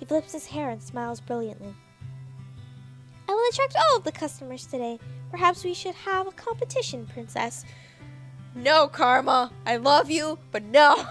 He flips his hair and smiles brilliantly. I will attract all of the customers today. Perhaps we should have a competition, Princess. No, Karma. I love you, but no.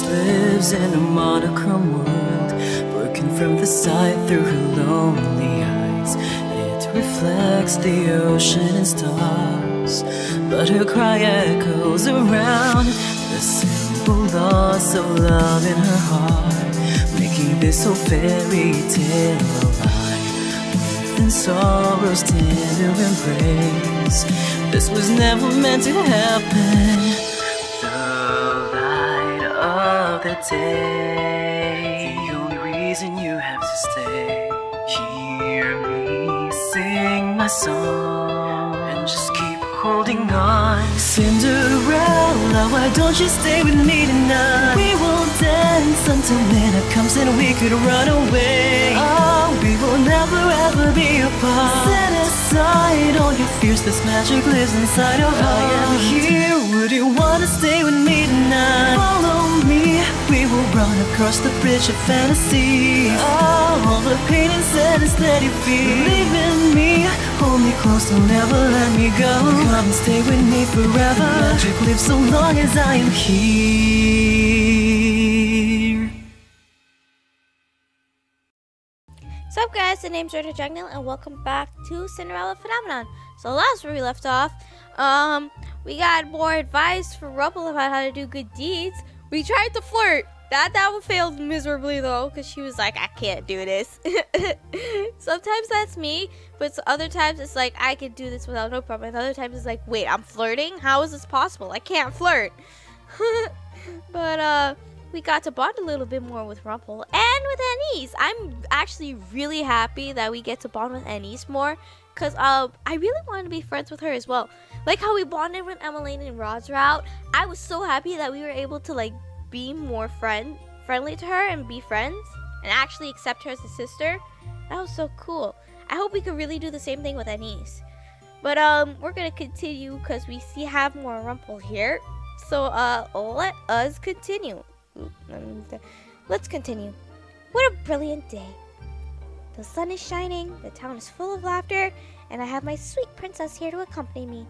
Lives in a monochrome world, broken from the sight through her lonely eyes. It reflects the ocean and stars, but her cry echoes around the simple loss of love in her heart, making this whole fairy tale alive. Within sorrow's tender embrace, this was never meant to happen. The day, the only reason you have to stay. Hear me sing my song and just keep holding on. Cinderella, why don't you stay with me tonight? We will dance until midnight comes and we could run away. Oh, we will never ever be apart. Set aside all your fears, this magic lives inside of us. I am here, would you wanna stay with me tonight? Follow me, we will run across the bridge of fantasy. Oh, all the pain and sadness that you feel, believe in me, hold me close, don't ever let me go. Come and stay with me forever. Magic lives so long as I am here. What's up, guys? The name's Rita Jugnil, and welcome back to Cinderella Phenomenon. So last where we left off, we got more advice from Rumpel about how to do good deeds. We tried to flirt. That one failed miserably though, because she was like, I can't do this. Sometimes that's me, but other times it's like, I can do this without no problem. And other times it's like, wait, I'm flirting? How is this possible? I can't flirt. But we got to bond a little bit more with Rumpel and with Anise. I'm actually really happy that we get to bond with Anise more, because I really wanted to be friends with her as well. Like how we bonded with Emmeline and Rod's route. I was so happy that we were able to like be more friendly to her and be friends and actually accept her as a sister. That was so cool. I hope we could really do the same thing with Anise. But we're gonna continue because we have more Rumpel here. So let us continue. Let's continue. What a brilliant day. The sun is shining, the town is full of laughter, and I have my sweet princess here to accompany me.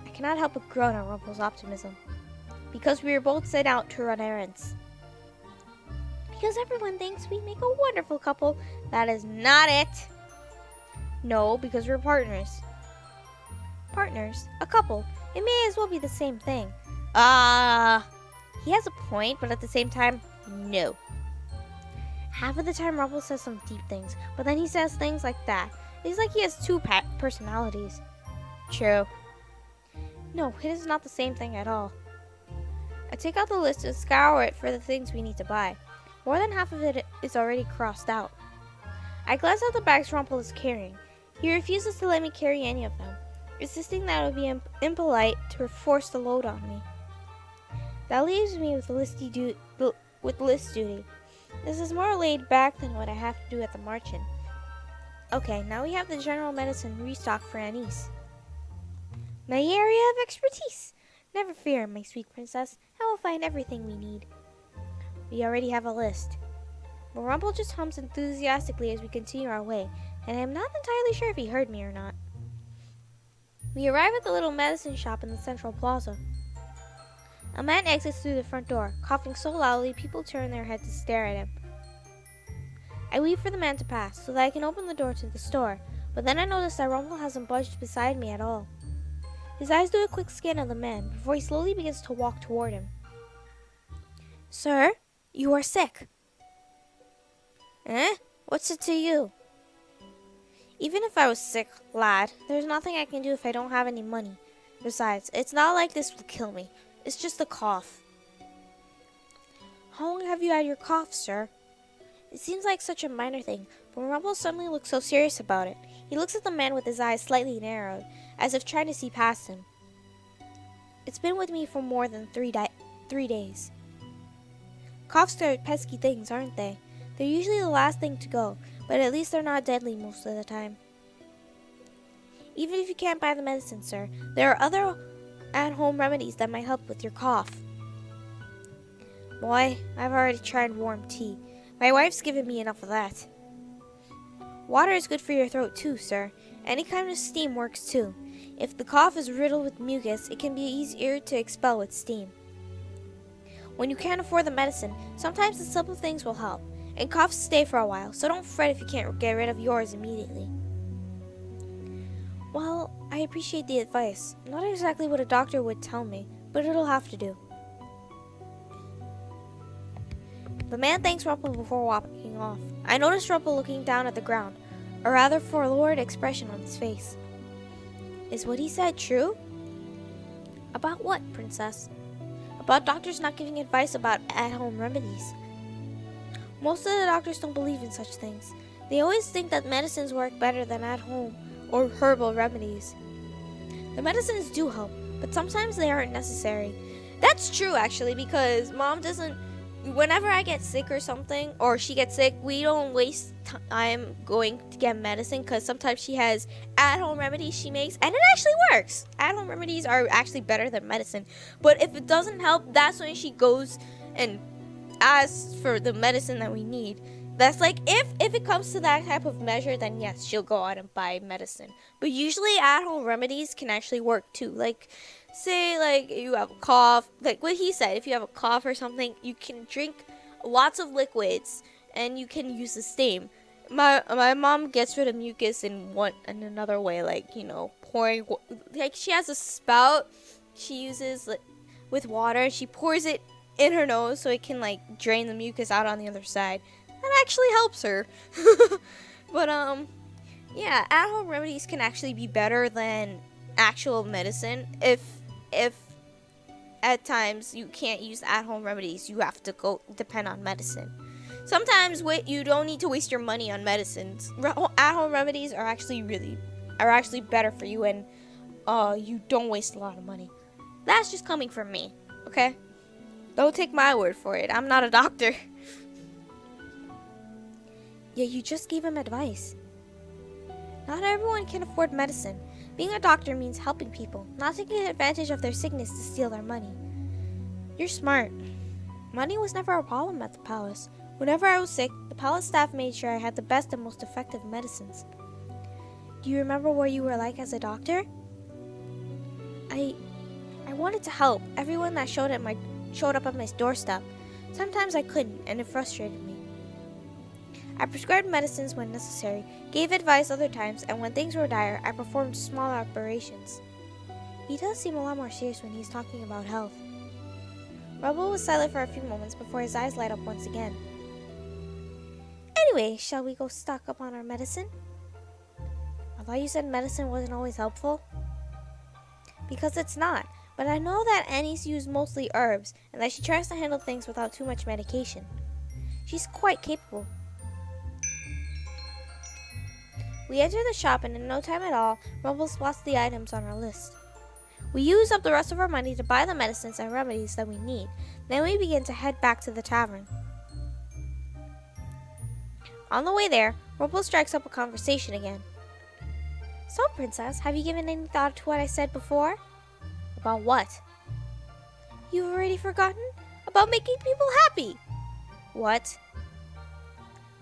I cannot help but groan at Rumpel's optimism. Because we were both sent out to run errands. Because everyone thinks we make a wonderful couple. That is not it. No, because we're partners. Partners? A couple. It may as well be the same thing. He has a point, but at the same time, no. Half of the time Rumpel says some deep things, but then he says things like that. It's like he has two personalities. True. No, it is not the same thing at all. I take out the list and scour it for the things we need to buy. More than half of it is already crossed out. I glance at the bags Rumpel is carrying. He refuses to let me carry any of them, insisting that it would be impolite to force the load on me. That leaves me with list duty. This is more laid back than what I have to do at the Marchen. Okay, now we have the general medicine restock for Anise. My area of expertise. Never fear, my sweet princess. I will find everything we need. We already have a list. But Rumpel just hums enthusiastically as we continue our way, and I am not entirely sure if he heard me or not. We arrive at the little medicine shop in the central plaza. A man exits through the front door, coughing so loudly people turn their heads to stare at him. I wait for the man to pass so that I can open the door to the store, but then I notice that Rumpel hasn't budged beside me at all. His eyes do a quick scan of the man before he slowly begins to walk toward him. Sir, you are sick. Eh? What's it to you? Even if I was sick, lad, there's nothing I can do if I don't have any money. Besides, it's not like this will kill me. It's just a cough. How long have you had your cough, sir? It seems like such a minor thing, but Rumpel suddenly looks so serious about it. He looks at the man with his eyes slightly narrowed, as if trying to see past him. It's been with me for more than 3 days. Coughs are pesky things, aren't they? They're usually the last thing to go, but at least they're not deadly most of the time. Even if you can't buy the medicine, sir, there are other at-home remedies that might help with your cough. Boy, I've already tried warm tea. My wife's given me enough of that. Water is good for your throat too, sir. Any kind of steam works too. If the cough is riddled with mucus, it can be easier to expel with steam. When you can't afford the medicine, sometimes the simple things will help, and coughs stay for a while, so don't fret if you can't get rid of yours immediately. Well, I appreciate the advice. Not exactly what a doctor would tell me, but it'll have to do. The man thanks Rumpel before walking off. I noticed Rumpel looking down at the ground, a rather forlorn expression on his face. Is what he said true? About what, Princess? About doctors not giving advice about at-home remedies. Most of the doctors don't believe in such things. They always think that medicines work better than at-home or herbal remedies. The medicines do help, but sometimes they aren't necessary. That's true, actually, because Mom doesn't... Whenever I get sick or something, or she gets sick, we don't waste time going to get medicine, because sometimes she has at-home remedies she makes, and it actually works. At-home remedies are actually better than medicine. But if it doesn't help, that's when she goes and asks for the medicine that we need. That's like, if it comes to that type of measure, then yes, she'll go out and buy medicine. But usually at-home remedies can actually work too. Like, say, like, you have a cough, like what he said, if you have a cough or something, you can drink lots of liquids, and you can use the steam. My mom gets rid of mucus in another way, like, you know, pouring, like, she has a spout she uses with water, she pours it in her nose so it can, like, drain the mucus out on the other side. That actually helps her. But, yeah, at-home remedies can actually be better than actual medicine. If at times you can't use at-home remedies, you have to go depend on medicine. Sometimes you don't need to waste your money on medicines. At-home remedies are actually better for you, and you don't waste a lot of money. That's just coming from me, okay? Don't take my word for it. I'm not a doctor. Yeah, you just gave him advice. Not everyone can afford medicine. Being a doctor means helping people, not taking advantage of their sickness to steal their money. You're smart. Money was never a problem at the palace. Whenever I was sick, the palace staff made sure I had the best and most effective medicines. Do you remember what you were like as a doctor? I wanted to help everyone that showed up at my doorstep. Sometimes I couldn't, and it frustrated me. I prescribed medicines when necessary, gave advice other times, and when things were dire, I performed small operations. He does seem a lot more serious when he's talking about health. Rumpel was silent for a few moments before his eyes light up once again. Anyway, shall we go stock up on our medicine? I thought you said medicine wasn't always helpful. Because it's not, but I know that Annie's used mostly herbs, and that she tries to handle things without too much medication. She's quite capable. We enter the shop, and in no time at all, Rumpel spots the items on our list. We use up the rest of our money to buy the medicines and remedies that we need. Then we begin to head back to the tavern. On the way there, Rumpel strikes up a conversation again. So, Princess, have you given any thought to what I said before? About what? You've already forgotten? About making people happy! What?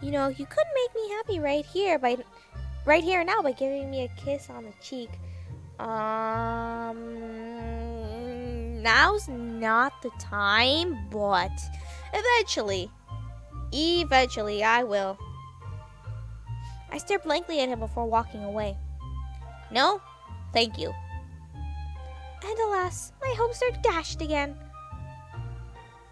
You know, you could make me happy right here and now by giving me a kiss on the cheek. Now's not the time, but eventually I will. I stare blankly at him before walking away. No, thank you. And alas, my hopes are dashed again.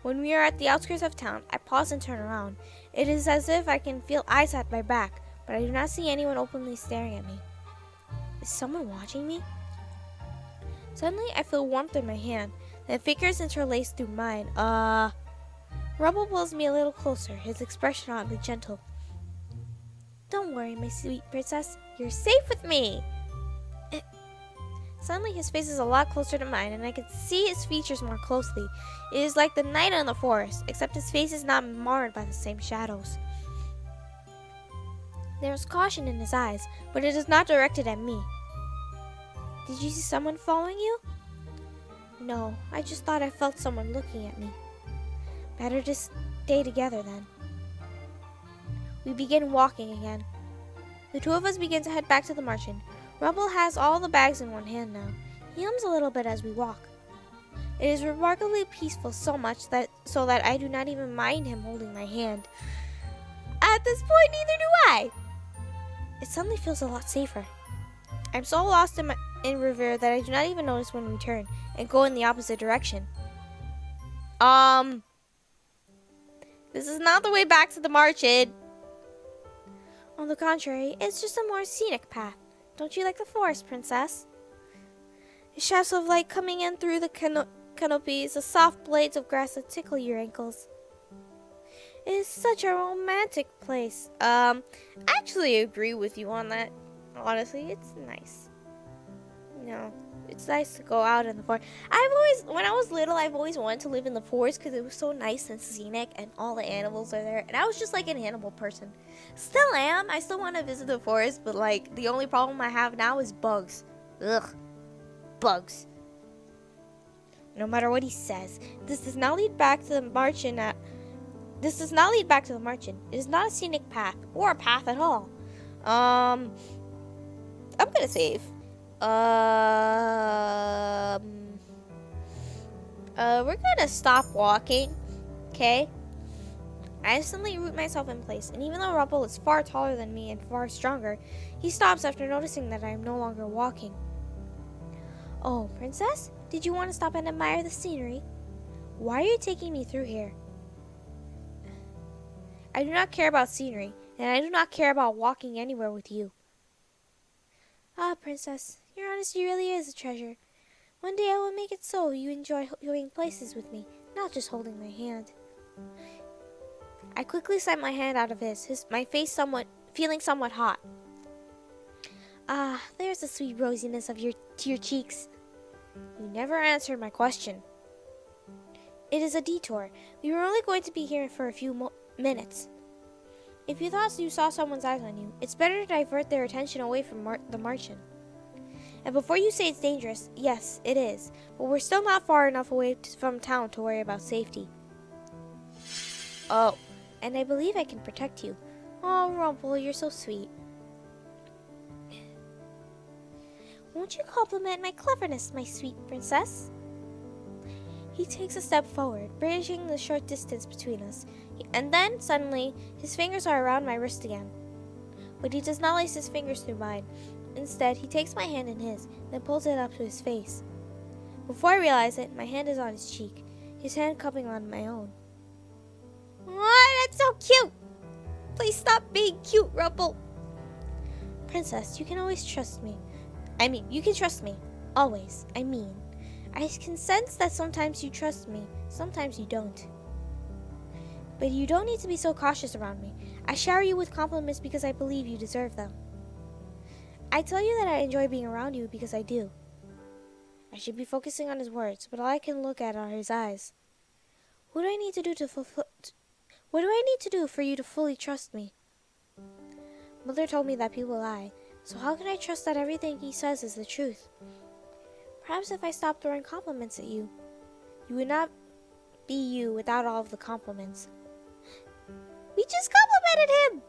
When we are at the outskirts of town, I pause and turn around. It is as if I can feel eyes at my back, but I do not see anyone openly staring at me. Is someone watching me? Suddenly, I feel warmth in my hand, then fingers interlace through mine. Rumpel pulls me a little closer, his expression oddly gentle. Don't worry, my sweet princess. You're safe with me. Suddenly his face is a lot closer to mine, and I can see his features more closely. It is like the night in the forest, except his face is not marred by the same shadows. There is caution in his eyes, but it is not directed at me. Did you see someone following you? No, I just thought I felt someone looking at me. Better to stay together then. We begin walking again. The two of us begin to head back to the marchand. Rumpel has all the bags in one hand now. He hums a little bit as we walk. It is remarkably peaceful, so that I do not even mind him holding my hand. At this point, neither do I. It suddenly feels a lot safer. I'm so lost in Revere that I do not even notice when we turn and go in the opposite direction. This is not the way back to the marchand. On the contrary, it's just a more scenic path. Don't you like the forest, Princess? The shafts of light coming in through the canopies, the soft blades of grass that tickle your ankles. It is such a romantic place. I actually agree with you on that. Honestly, it's nice. No, it's nice to go out in the forest. When I was little, I've always wanted to live in the forest because it was so nice and scenic and all the animals are there. And I was just like an animal person. Still am. I still want to visit the forest, but like the only problem I have now is bugs. Ugh. Bugs. No matter what he says, this does not lead back to the marchand. This does not lead back to the marchand. It is not a scenic path or a path at all. I'm gonna save. We're gonna stop walking, okay? I instantly root myself in place, and even though Rumpel is far taller than me and far stronger, he stops after noticing that I am no longer walking. Oh, Princess, did you want to stop and admire the scenery? Why are you taking me through here? I do not care about scenery, and I do not care about walking anywhere with you. Ah, Princess, your honesty really is a treasure. One day I will make it so you enjoy going places with me, not just holding my hand. I quickly slide my hand out of my face feeling somewhat hot. Ah, there's the sweet rosiness of your cheeks. You never answered my question. It is a detour. We were only going to be here for a few minutes. If you thought you saw someone's eyes on you, it's better to divert their attention away from the marchand. And before you say it's dangerous, yes, it is, but we're still not far enough away from town to worry about safety. Oh, and I believe I can protect you. Oh, Rumpel, you're so sweet. Won't you compliment my cleverness, my sweet princess? He takes a step forward, bridging the short distance between us, and then, suddenly, his fingers are around my wrist again. But he does not lace his fingers through mine. Instead, he takes my hand in his, then pulls it up to his face. Before I realize it, my hand is on his cheek, his hand cupping on my own. Oh, that's so cute! Please stop being cute, Rumpel! Princess, you can always trust me. You can trust me. Always. I can sense that sometimes you trust me, sometimes you don't. But you don't need to be so cautious around me. I shower you with compliments because I believe you deserve them. I tell you that I enjoy being around you because I do. I should be focusing on his words, but all I can look at are his eyes. What do I need to do for you to fully trust me? Mother told me that people lie, so how can I trust that everything he says is the truth? Perhaps if I stopped throwing compliments at you, you would not be you without all of the compliments. We just complimented him!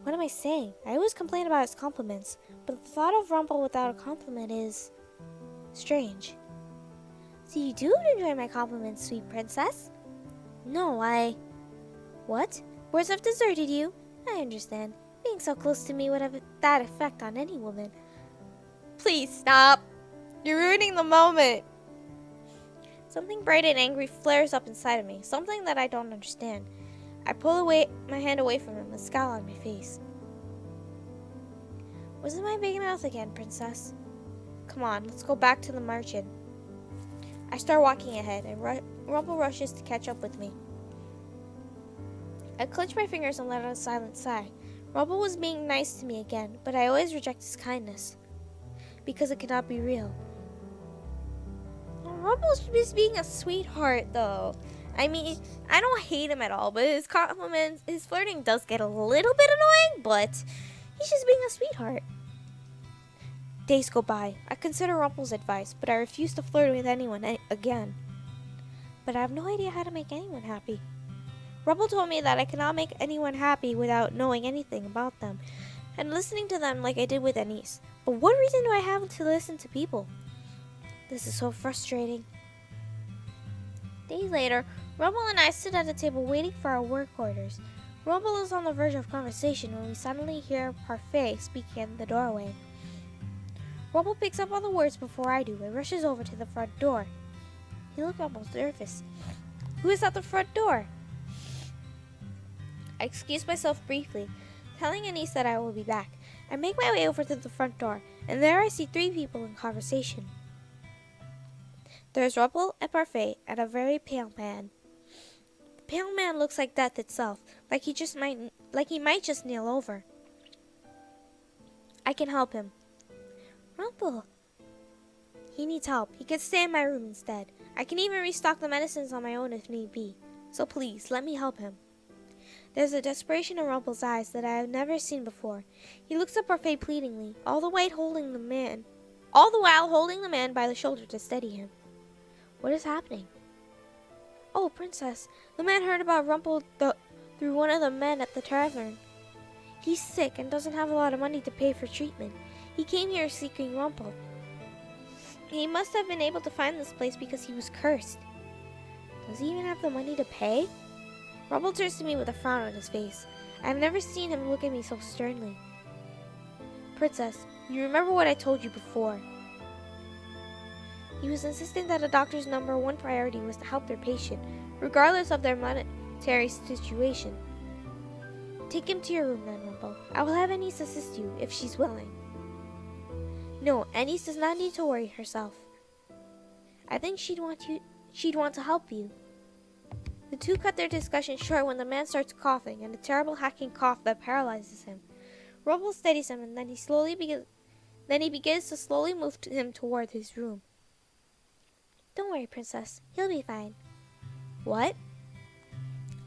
What am I saying? I always complain about his compliments, but the thought of Rumpel without a compliment is strange. So you do enjoy my compliments, sweet princess? No, What? Words have deserted you? I understand. Being so close to me would have that effect on any woman. Please stop. You're ruining the moment. Something bright and angry flares up inside of me, something that I don't understand. I pull my hand away from him, a scowl on my face. Wasn't my big mouth again, princess? Come on, let's go back to the marchand. I start walking ahead, and Rumpel rushes to catch up with me. I clench my fingers and let out a silent sigh. Rumpel was being nice to me again, but I always reject his kindness. Because it cannot be real. Rumpel's just being a sweetheart, though. I mean, I don't hate him at all, but his compliments, his flirting does get a little bit annoying, but he's just being a sweetheart. Days go by. I consider Rumpel's advice, but I refuse to flirt with anyone again. But I have no idea how to make anyone happy. Rumpel told me that I cannot make anyone happy without knowing anything about them and listening to them like I did with Anise. But what reason do I have to listen to people? This is so frustrating. Days later, Rumpel and I sit at a table waiting for our work orders. Rumpel is on the verge of conversation when we suddenly hear Parfait speaking in the doorway. Rumpel picks up on the words before I do and rushes over to the front door. He looked almost nervous. Who is at the front door? I excuse myself briefly, telling Anise that I will be back. I make my way over to the front door, and there I see 3 people in conversation. There's Rumpel and Parfait and a very pale man. The pale man looks like death itself, like he might just kneel over. I can help him. Rumpel. He needs help. He can stay in my room instead. I can even restock the medicines on my own if need be. So please, let me help him. There's a desperation in Rumpel's eyes that I have never seen before. He looks at Parfait pleadingly, all the while holding the man by the shoulder to steady him. What is happening? Oh, Princess, the man heard about Rumpel through one of the men at the tavern. He's sick and doesn't have a lot of money to pay for treatment. He came here seeking Rumpel. He must have been able to find this place because he was cursed. Does he even have the money to pay? Rumpel turns to me with a frown on his face. I have never seen him look at me so sternly. Princess, you remember what I told you before. He was insisting that a doctor's #1 priority was to help their patient, regardless of their monetary situation. Take him to your room then, Rumpel. I will have Anise assist you, if she's willing. No, Anise does not need to worry herself. I think she'd want to help you. The 2 cut their discussion short when the man starts coughing and a terrible hacking cough that paralyzes him. Rumpel steadies him and then he begins to slowly move him toward his room. Don't worry, Princess. He'll be fine. What?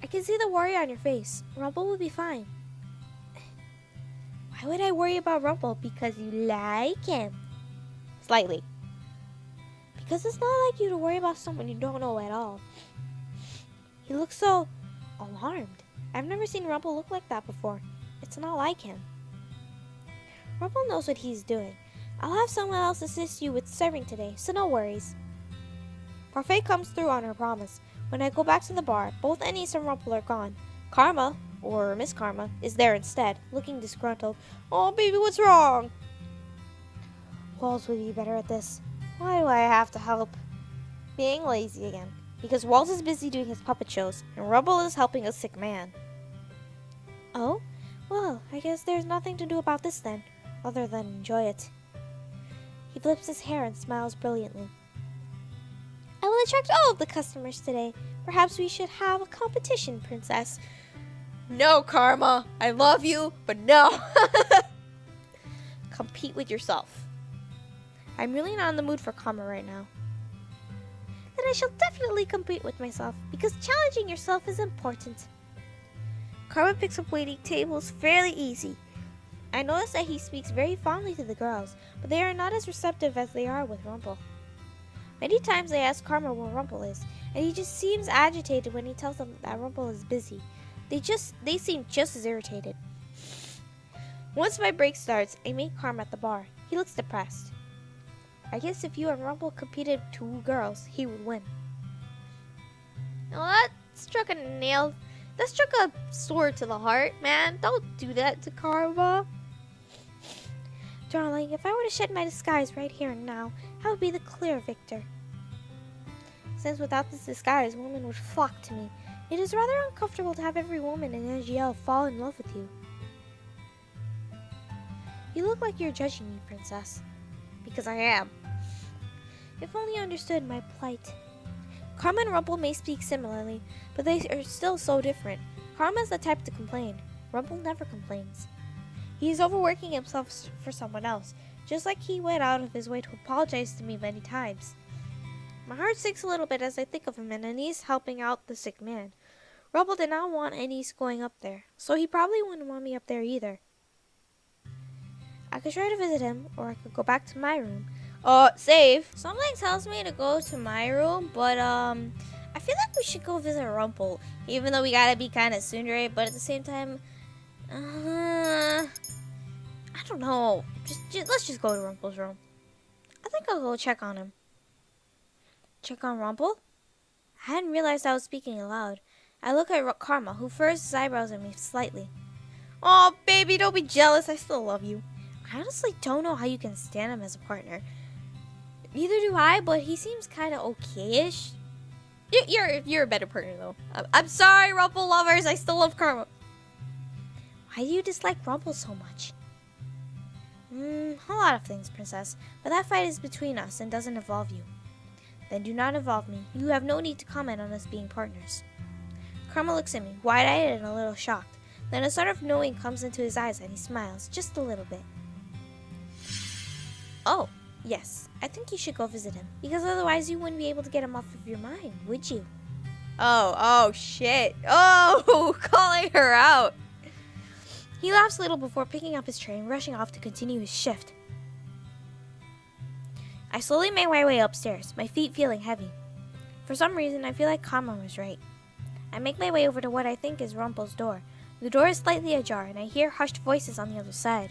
I can see the worry on your face. Rumpel will be fine. Why would I worry about Rumpel? Because you like him. Slightly. Because it's not like you to worry about someone you don't know at all. He looks so alarmed. I've never seen Rumpel look like that before. It's not like him. Rumpel knows what he's doing. I'll have someone else assist you with serving today, so no worries. Parfait comes through on her promise. When I go back to the bar, both Anise and Rumpel are gone. Karma, or Miss Karma, is there instead, looking disgruntled. Oh, baby, what's wrong? Walls would be better at this. Why do I have to help? Being lazy again. Because Walls is busy doing his puppet shows, and Rumpel is helping a sick man. Oh? Well, I guess there's nothing to do about this then, other than enjoy it. He flips his hair and smiles brilliantly. I will attract all of the customers today. Perhaps we should have a competition, Princess. No, Karma. I love you, but no. Compete with yourself. I'm really not in the mood for Karma right now. Then I shall definitely compete with myself, because challenging yourself is important. Karma picks up waiting tables fairly easy. I notice that he speaks very fondly to the girls, but they are not as receptive as they are with Rumpel. Many times I ask Karma where Rumpel is, and he just seems agitated when he tells them that Rumpel is busy. They seem just as irritated. Once my break starts, I meet Karma at the bar. He looks depressed. I guess if you and Rumpel competed 2 girls, he would win. Oh, that struck a sword to the heart, man. Don't do that to Karma. Darling, if I were to shed my disguise right here and now, I would be the clear victor. Since without this disguise, women would flock to me, it is rather uncomfortable to have every woman in Angielle fall in love with you. You look like you're judging me, Princess. Because I am. If only you understood my plight. Karma and Rumpel may speak similarly, but they are still so different. Karma is the type to complain. Rumpel never complains. He is overworking himself for someone else, just like he went out of his way to apologize to me many times. My heart sinks a little bit as I think of him and Anise helping out the sick man. Rumpel did not want Anise going up there, so he probably wouldn't want me up there either. I could try to visit him, or I could go back to my room. Save. Something tells me to go to my room, but I feel like we should go visit Rumpel, even though we gotta be kind of tsundere, but at the same time, I don't know. Let's just go to Rumpel's room. I think I'll go check on him. Check on Rumpel? I hadn't realized I was speaking aloud. I look at Karma, who furrows his eyebrows at me slightly. Oh, baby, don't be jealous. I still love you. I honestly don't know how you can stand him as a partner. Neither do I, but he seems kind of okay-ish. You're a better partner, though. I'm sorry, Rumpel lovers. I still love Karma. Why do you dislike Rumpel so much? A lot of things, Princess. But that fight is between us and doesn't involve you. Then do not involve me. You have no need to comment on us being partners. Karma looks at me, wide-eyed and a little shocked. Then a sort of knowing comes into his eyes and he smiles, just a little bit. Oh, yes. I think you should go visit him. Because otherwise you wouldn't be able to get him off of your mind, would you? Oh, shit. Oh, calling her out. He laughs a little before picking up his tray and rushing off to continue his shift. I slowly make my way upstairs, my feet feeling heavy. For some reason, I feel like Karma was right. I make my way over to what I think is Rumpel's door. The door is slightly ajar, and I hear hushed voices on the other side.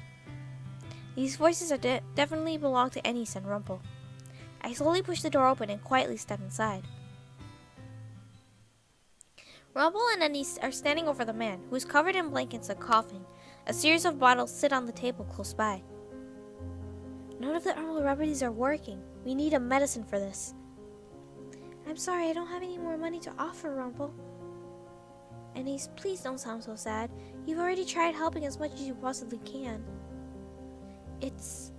These voices definitely belong to Anise and Rumpel. I slowly push the door open and quietly step inside. Rumpel and Anise are standing over the man, who is covered in blankets and coughing. A series of bottles sit on the table close by. None of the herbal remedies are working. We need a medicine for this. I'm sorry, I don't have any more money to offer, Rumpel. Anise, please don't sound so sad. You've already tried helping as much as you possibly can. It's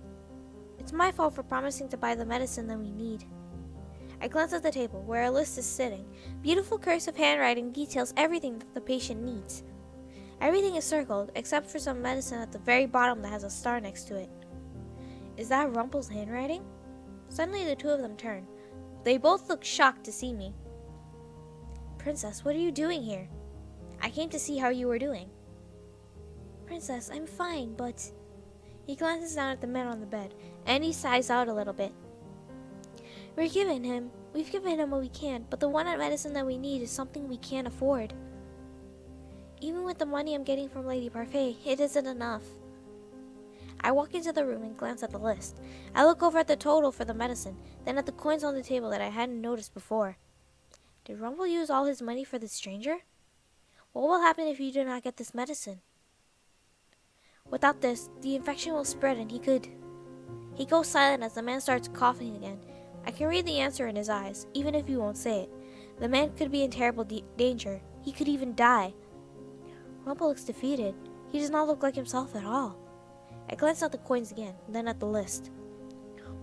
my fault for promising to buy the medicine that we need. I glance at the table, where a list is sitting. Beautiful cursive handwriting details everything that the patient needs. Everything is circled, except for some medicine at the very bottom that has a star next to it. Is that Rumpel's handwriting? Suddenly the two of them turn. They both look shocked to see me. Princess, what are you doing here? I came to see how you were doing. Princess, I'm fine, but... He glances down at the man on the bed, and he sighs out a little bit. We've given him what we can, but the one medicine that we need is something we can't afford. Even with the money I'm getting from Lady Parfait, it isn't enough. I walk into the room and glance at the list. I look over at the total for the medicine, then at the coins on the table that I hadn't noticed before. Did Rumpel use all his money for this stranger? What will happen if you do not get this medicine? Without this, the infection will spread and He goes silent as the man starts coughing again. I can read the answer in his eyes, even if he won't say it. The man could be in terrible danger. He could even die. Rumpel looks defeated. He does not look like himself at all. I glance at the coins again, then at the list.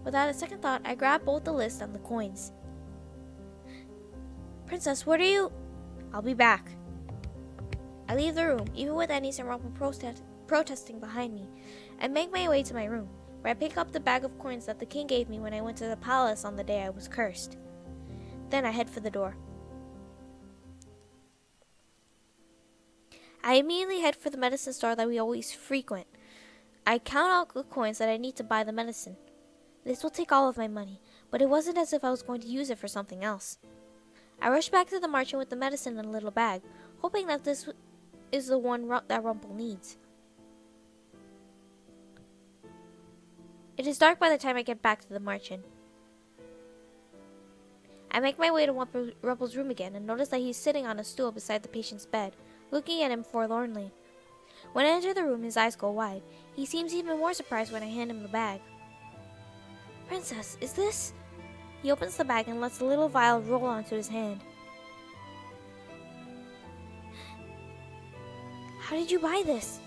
Without a second thought, I grab both the list and the coins. Princess, what are you... I'll be back. I leave the room, even with Anise and Rumpel protesting behind me. I make my way to my room, where I pick up the bag of coins that the king gave me when I went to the palace on the day I was cursed. Then I head for the door. I immediately head for the medicine store that we always frequent. I count out the coins that I need to buy the medicine. This will take all of my money, but it wasn't as if I was going to use it for something else. I rush back to the merchant with the medicine in a little bag, hoping that this is the one that Rumpel needs. It is dark by the time I get back to the merchant. I make my way to Rumpel's room again and notice that he's sitting on a stool beside the patient's bed, looking at him forlornly. When I enter the room, his eyes go wide. He seems even more surprised when I hand him the bag. Princess, is this... He opens the bag and lets the little vial roll onto his hand. How did you buy this?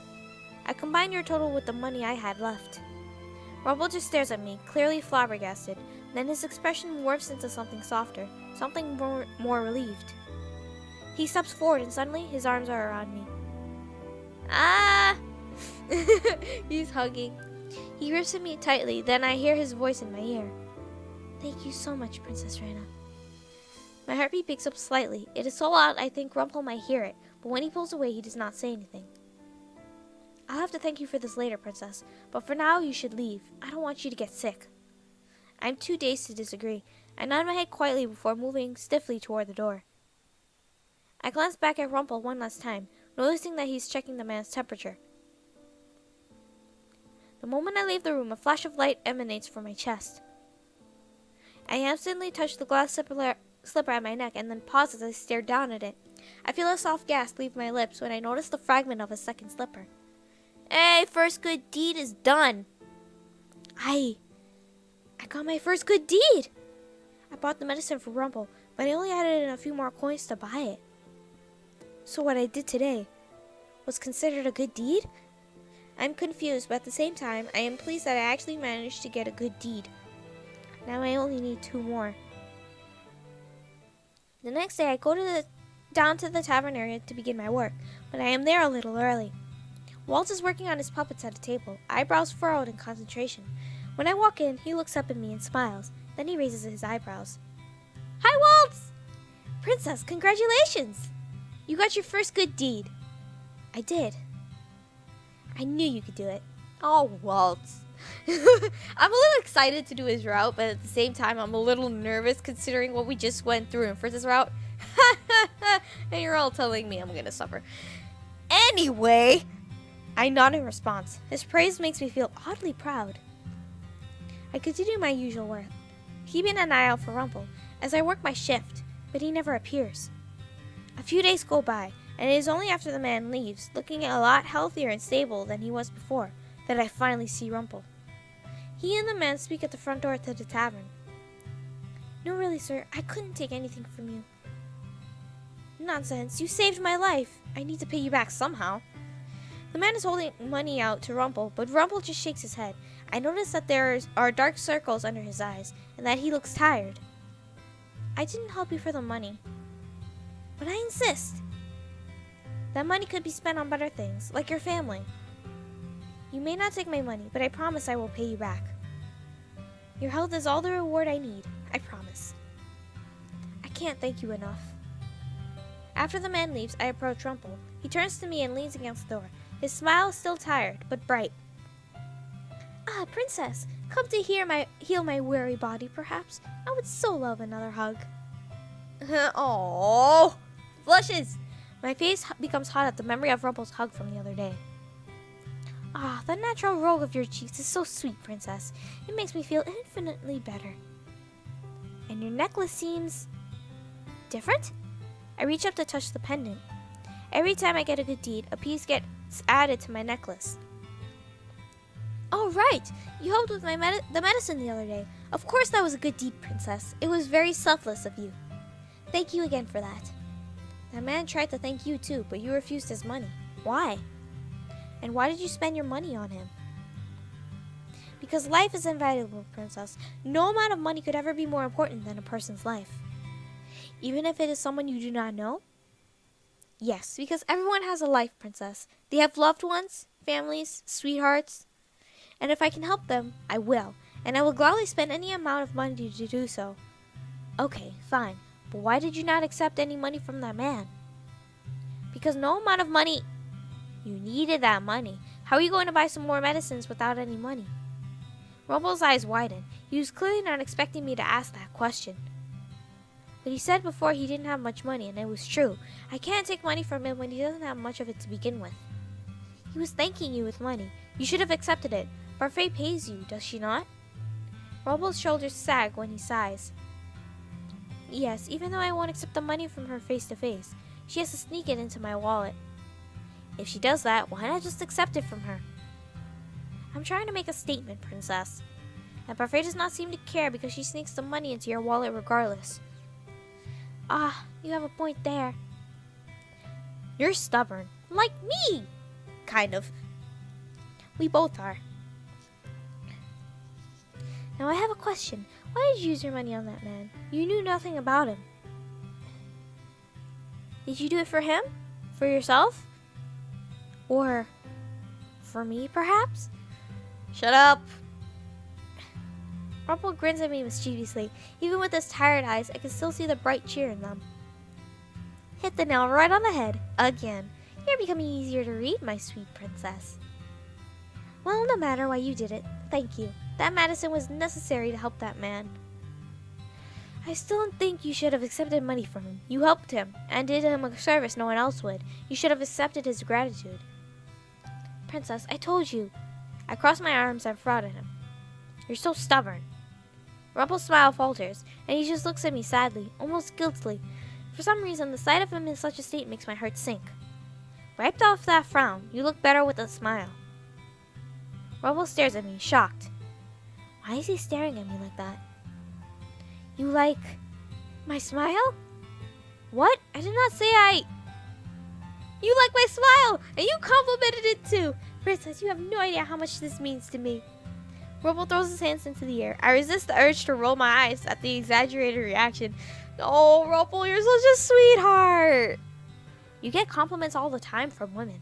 I combined your total with the money I had left. Rumpel just stares at me, clearly flabbergasted. Then his expression morphs into something softer, something more relieved. He steps forward and suddenly his arms are around me. Ah! He's hugging. He grips at me tightly, then I hear his voice in my ear. Thank you so much, Princess Rana. My heartbeat picks up slightly. It is so loud I think Rumpel might hear it, but when he pulls away, he does not say anything. I'll have to thank you for this later, Princess, but for now, you should leave. I don't want you to get sick. I'm too dazed to disagree. I nod my head quietly before moving stiffly toward the door. I glance back at Rumpel one last time, noticing that he's checking the man's temperature. The moment I leave the room, a flash of light emanates from my chest. I instantly touch the glass slipper at my neck and then pause as I stare down at it. I feel a soft gasp leave my lips when I notice the fragment of a second slipper. Hey, first good deed is done. I got my first good deed. I bought the medicine for Rumpel, but I only added in a few more coins to buy it. So what I did today was considered a good deed? I'm confused, but at the same time, I am pleased that I actually managed to get a good deed. Now I only need 2 more. The next day, I go down to the tavern area to begin my work, but I am there a little early. Walt is working on his puppets at a table, eyebrows furrowed in concentration. When I walk in, he looks up at me and smiles. Then he raises his eyebrows. Hi, Walt! Princess, congratulations! You got your first good deed. I did. I knew you could do it. Oh, Walt. I'm a little excited to do his route, but at the same time, I'm a little nervous considering what we just went through in Fritz's route. And you're all telling me I'm going to suffer. Anyway, I nod in response. His praise makes me feel oddly proud. I continue my usual work, keeping an eye out for Rumpel as I work my shift, but he never appears. A few days go by, and it is only after the man leaves, looking a lot healthier and stable than he was before, that I finally see Rumpel. He and the man speak at the front door to the tavern. No, really, sir, I couldn't take anything from you. Nonsense, you saved my life. I need to pay you back somehow. The man is holding money out to Rumpel, but Rumpel just shakes his head. I notice that there are dark circles under his eyes, and that he looks tired. I didn't help you for the money, but I insist. That money could be spent on better things, like your family. You may not take my money, but I promise I will pay you back. Your health is all the reward I need, I promise. I can't thank you enough. After the man leaves, I approach Rumpel. He turns to me and leans against the door. His smile is still tired, but bright. Ah, Princess, come to heal my weary body, perhaps. I would so love another hug. Oh, blushes. My face becomes hot at the memory of Rumpel's hug from the other day. Ah, the natural roll of your cheeks is so sweet, Princess. It makes me feel infinitely better. And your necklace seems different? I reach up to touch the pendant. Every time I get a good deed, a piece gets added to my necklace. Oh, right! You helped with the medicine the other day. Of course that was a good deed, Princess. It was very selfless of you. Thank you again for that. That man tried to thank you too, but you refused his money. Why? And why did you spend your money on him? Because life is invaluable, Princess. No amount of money could ever be more important than a person's life. Even if it is someone you do not know? Yes, because everyone has a life, Princess. They have loved ones, families, sweethearts. And if I can help them, I will. And I will gladly spend any amount of money to do so. Okay, fine. But why did you not accept any money from that man? Because no amount of money... You needed that money. How are you going to buy some more medicines without any money? Rumpel's eyes widened. He was clearly not expecting me to ask that question. But he said before he didn't have much money, and it was true. I can't take money from him when he doesn't have much of it to begin with. He was thanking you with money. You should have accepted it. Parfait pays you, does she not? Rumpel's shoulders sag when he sighs. Yes, even though I won't accept the money from her face to face, she has to sneak it into my wallet. If she does that, why not just accept it from her? I'm trying to make a statement, Princess. And Parfait does not seem to care because she sneaks the money into your wallet regardless. Ah, you have a point there. You're stubborn. Like me! Kind of. We both are. Now I have a question. Why did you use your money on that man? You knew nothing about him. Did you do it for him? For yourself? Or for me, perhaps? Shut up. Rumpel grins at me mischievously. Even with his tired eyes, I can still see the bright cheer in them. Hit the nail right on the head. Again. You're becoming easier to read, my sweet princess. Well, no matter why you did it, thank you. That medicine was necessary to help that man. I still don't think you should have accepted money from him. You helped him, and did him a service no one else would. You should have accepted his gratitude. Princess, I told you. I crossed my arms and frowned at him. You're so stubborn. Rumpel's smile falters, and he just looks at me sadly, almost guiltily. For some reason, the sight of him in such a state makes my heart sink. Wiped off that frown, you look better with a smile. Rumpel stares at me, shocked. Why is he staring at me like that? You like my smile? What? I did not say You like my smile, and you complimented it too. Princess, you have no idea how much this means to me. Rumpel throws his hands into the air. I resist the urge to roll my eyes at the exaggerated reaction. Oh, Rumpel, you're such a sweetheart. You get compliments all the time from women.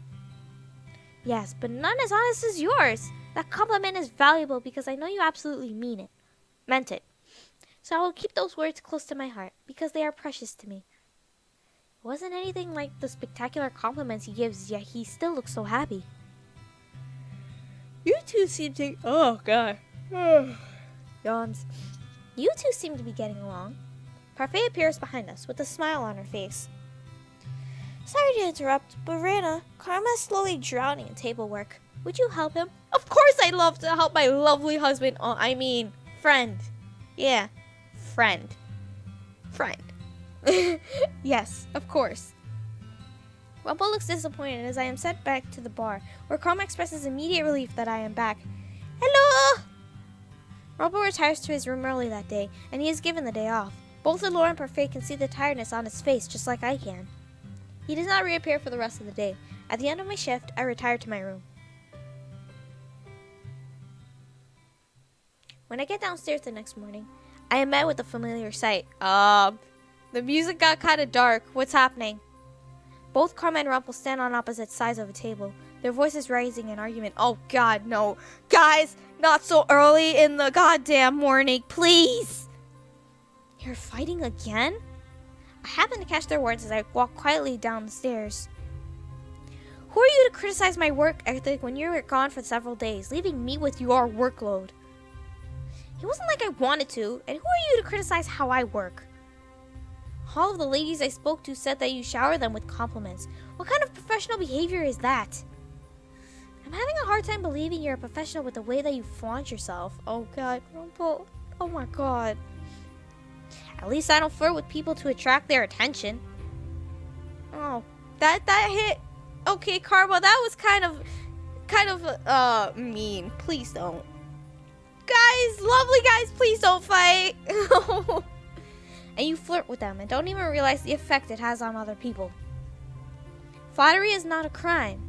Yes, but none as honest as yours. That compliment is valuable because I know you absolutely meant it. So I will keep those words close to my heart because they are precious to me. It wasn't anything like the spectacular compliments he gives, yet he still looks so happy. You two seem to... Oh, God. Yawns. You two seem to be getting along. Parfait appears behind us with a smile on her face. Sorry to interrupt, but Rana, Karma is slowly drowning in table work. Would you help him? Of course I'd love to help my lovely husband. Oh, I mean, friend. Yeah, friend. Friend. Yes, of course. Rumpel looks disappointed as I am sent back to the bar, where Karma expresses immediate relief that I am back. Hello! Rumpel retires to his room early that day, and he is given the day off. Both Allure and Parfait can see the tiredness on his face just like I can. He does not reappear for the rest of the day. At the end of my shift, I retire to my room. When I get downstairs the next morning, I am met with a familiar sight. The music got kind of dark. What's happening? Both Karma and Rumpel stand on opposite sides of a table, their voices rising in argument. Oh, God, no. Guys, not so early in the goddamn morning, please. You're fighting again? I happen to catch their words as I walk quietly down the stairs. Who are you to criticize my work ethic when you were gone for several days, leaving me with your workload? It wasn't like I wanted to, and who are you to criticize how I work? All of the ladies I spoke to said that you shower them with compliments. What kind of professional behavior is that? I'm having a hard time believing you're a professional with the way that you flaunt yourself. Oh, God, Rumpel. Oh, my God. At least I don't flirt with people to attract their attention. Oh, that hit. Okay, Karma, that was kind of mean. Please don't. Guys, lovely guys, please don't fight. And you flirt with them and don't even realize the effect it has on other people. Flattery is not a crime.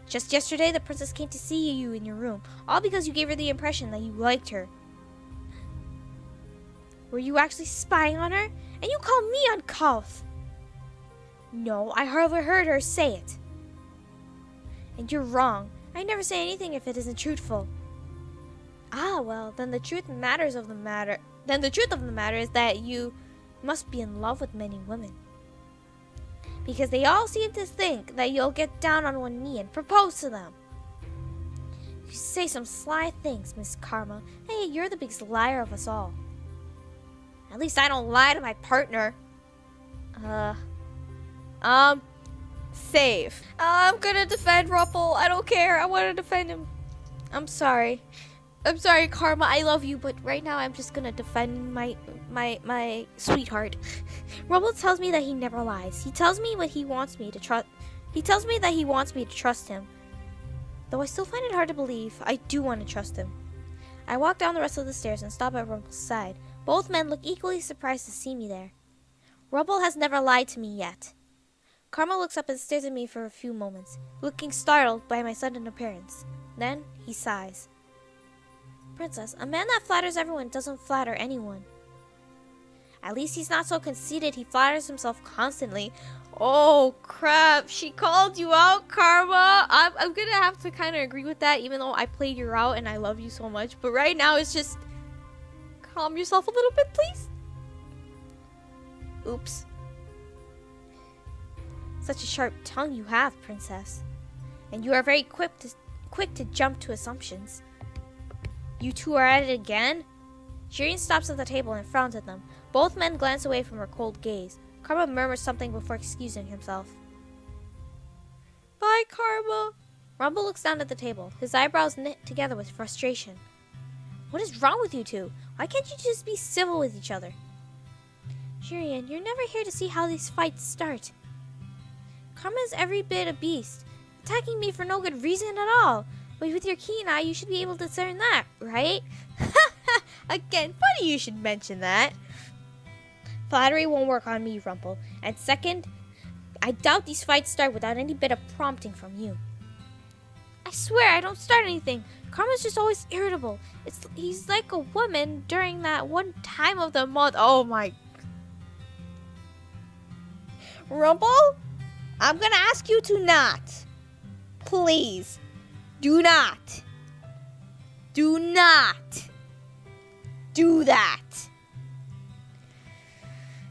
Just yesterday, the princess came to see you in your room, all because you gave her the impression that you liked her. Were you actually spying on her? And you call me uncouth? No, I hardly heard her say it. And you're wrong. I never say anything if it isn't truthful. Ah, well, then the truth of the matter is that you must be in love with many women. Because they all seem to think that you'll get down on one knee and propose to them. You say some sly things, Miss Karma. Hey, you're the biggest liar of us all. At least I don't lie to my partner. Save. I'm gonna defend Rumpel. I don't care. I want to defend him. I'm sorry, Karma. I love you, but right now I'm just gonna defend my sweetheart. Rumpel tells me that he never lies. He tells me what he wants me to trust. He tells me that he wants me to trust him. Though I still find it hard to believe, I do want to trust him. I walk down the rest of the stairs and stop at Rumpel's side. Both men look equally surprised to see me there. Rumpel has never lied to me yet. Karma looks up and stares at me for a few moments, looking startled by my sudden appearance. Then he sighs. Princess, a man that flatters everyone doesn't flatter anyone. At least he's not so conceited he flatters himself constantly. Oh, crap. She called you out, Karma. I'm gonna have to kind of agree with that, even though I played you out and I love you so much. But right now, it's just... calm yourself a little bit, please? Oops. Such a sharp tongue you have, Princess. And you are very quick to jump to assumptions. You two are at it again? Shireen stops at the table and frowns at them. Both men glance away from her cold gaze. Karma murmurs something before excusing himself. Bye, Karma. Rumpel looks down at the table, his eyebrows knit together with frustration. What is wrong with you two? Why can't you just be civil with each other? Shireen, you're never here to see how these fights start. Karma is every bit a beast, attacking me for no good reason at all. But with your keen eye, you should be able to discern that, right? Again, funny you should mention that. Flattery won't work on me, Rumpel. And second, I doubt these fights start without any bit of prompting from you. I swear I don't start anything. Karma's just always irritable. He's like a woman during that one time of the month. Oh my. Rumpel? I'm gonna ask you to not. Please. Do not. Do not. Do that.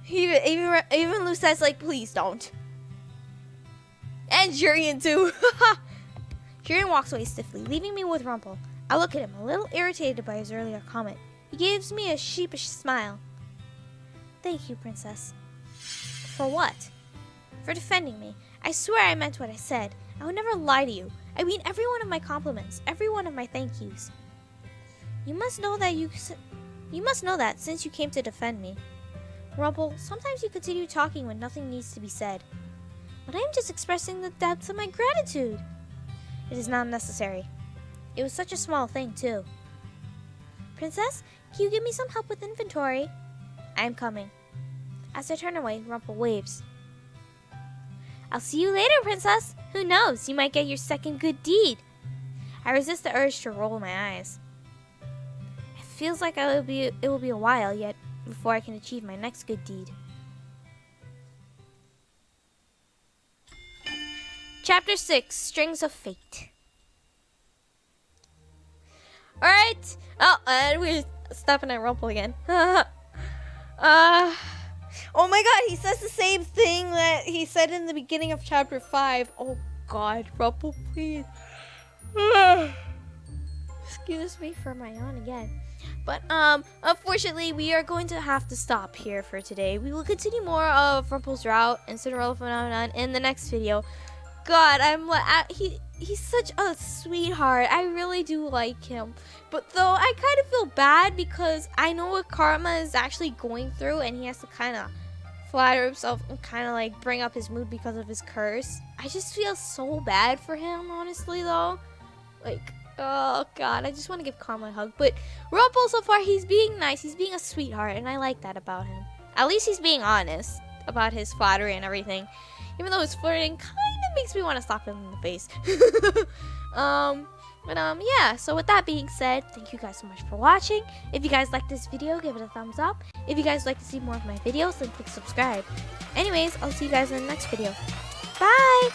Even Lucette's like, please don't. And Jurian too. Jurian walks away stiffly, leaving me with Rumpel. I look at him, a little irritated by his earlier comment. He gives me a sheepish smile. Thank you, Princess. For what? For defending me. I swear I meant what I said. I would never lie to you. I mean every one of my compliments, every one of my thank yous. You must know that since you came to defend me. Rumpel, sometimes you continue talking when nothing needs to be said. But I am just expressing the depths of my gratitude. It is not necessary. It was such a small thing, too. Princess, can you give me some help with inventory? I am coming. As I turn away, Rumpel waves. I'll see you later, Princess. Who knows, you might get your second good deed. I resist the urge to roll my eyes. It feels like it will be a while yet before I can achieve my next good deed. Chapter 6, Strings of Fate. Alright. Oh, and we're stopping at Rumpel again. Oh my god, he says the same thing that he said in the beginning of chapter 5. Oh god, Rumpel, please. Excuse me for my yawn again. But unfortunately, we are going to have to stop here for today. We will continue more of Rumpel's route and Cinderella phenomenon in the next video. God, he's such a sweetheart. I really do like him. But though I kind of feel bad because I know what Karma is actually going through and he has to kind of flatter himself and kind of like bring up his mood because of his curse. I just feel so bad for him, honestly, though. Like, oh god, I just want to give Karma a hug. But Rumpel, so far, he's being nice. He's being a sweetheart, and I like that about him. At least he's being honest about his flattery and everything. Even though his flirting kind of makes me want to slap him in the face. Yeah, so with that being said, thank you guys so much for watching. If you guys like this video, give it a thumbs up. If you guys like to see more of my videos, then click subscribe. Anyways, I'll see you guys in the next video. Bye!